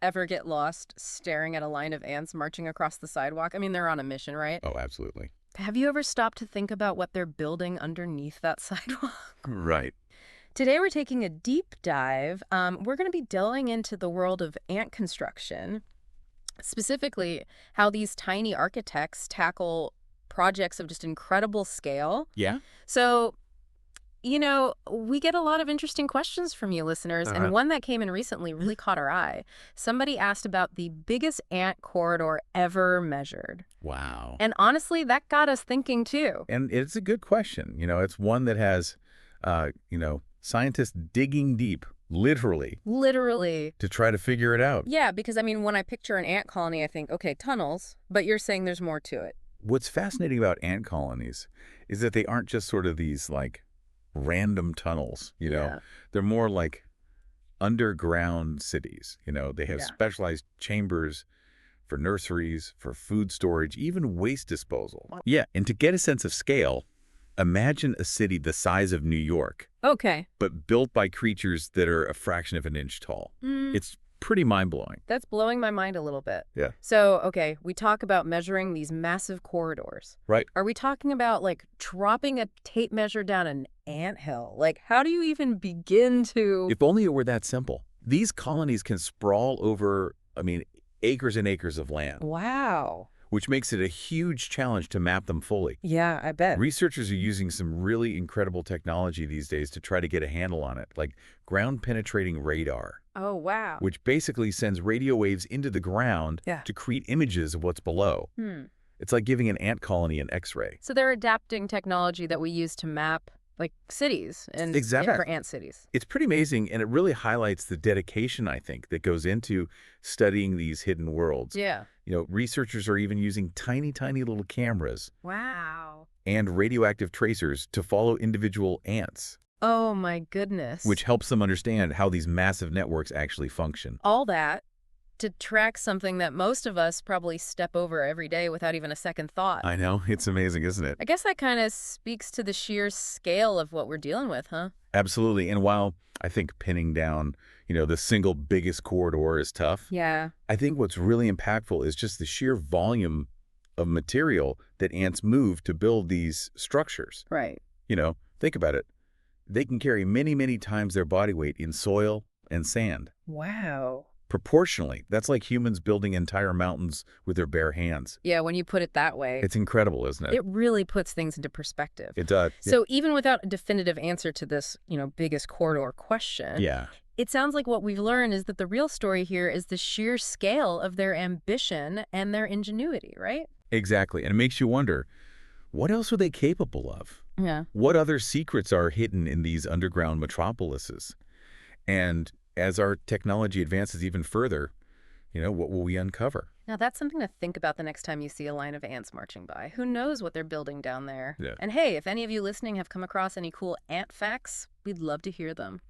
ever get lost staring at a line of ants marching across the sidewalk? I mean, they're on a mission, right? Oh, absolutely. Have you ever stopped to think about what they're building underneath that sidewalk? Right. Today, we're taking a deep dive. We're going to be delving into the world of ant construction, specifically how these tiny architects tackle projects of just incredible scale. Yeah? So, we get a lot of interesting questions from you listeners, and Uh-huh. one that came in recently really caught our eye. Somebody asked about the biggest ant corridor ever measured. Wow. And honestly, that got us thinking too. And it's a good question. It's one that has, scientists digging deep, literally, Literally. to try to figure it out. Yeah, because I mean, when I picture an ant colony, I think, okay, tunnels, but you're saying there's more to it. What's fascinating about ant colonies is that they aren't just sort of these, like, random tunnels, Yeah. They're more like underground cities. They have Yeah. specialized chambers for nurseries, for food storage, even waste disposal. Wow. Yeah, and to get a sense of scale, imagine a city the size of New York, Okay. but built by creatures that are a fraction of an inch tall. Mm, It's pretty mind-blowing. that's blowing my mind a little bit. Yeah. So, okay, we talk about measuring these massive corridors. Right. Are we talking about like dropping a tape measure down an anthill? Like, how do you even begin to? If only it were that simple. These colonies can sprawl over, acres and acres of land, Wow. which makes it a huge challenge to map them fully. Yeah, I bet. Researchers are using some really incredible technology these days to try to get a handle on it, like ground-penetrating radar, Oh, wow. which basically sends radio waves into the ground Yeah. to create images of what's below. It's like giving an ant colony an X-ray. So they're adapting technology that we use to map like cities and Exactly. for ant cities. It's pretty amazing, and it really highlights the dedication, I think, that goes into studying these hidden worlds. Yeah. Researchers are even using tiny, tiny little cameras Wow. and radioactive tracers to follow individual ants, Oh my goodness. which helps them understand how these massive networks actually function. all that to track something that most of us probably step over every day without even a second thought. I know. It's amazing, isn't it? I guess that kind of speaks to the sheer scale of what we're dealing with, huh? Absolutely. And while I think pinning down, the single biggest corridor is tough, Yeah. I think what's really impactful is just the sheer volume of material that ants move to build these structures. Right. Think about it. They can carry many, many times their body weight in soil and sand. Wow. Proportionally, that's like humans building entire mountains with their bare hands. Yeah, when you put it that way, It's incredible, isn't it? it really puts things into perspective. It does. So even without a definitive answer to this, biggest corridor question, Yeah. it sounds like what we've learned is that the real story here is the sheer scale of their ambition and their ingenuity, right? Exactly. And it makes you wonder, what else are they capable of? Yeah. What other secrets are hidden in these underground metropolises? And as our technology advances even further, what will we uncover? Now, that's something to think about the next time you see a line of ants marching by. Who knows what they're building down there? Yeah. And hey, if any of you listening have come across any cool ant facts, we'd love to hear them.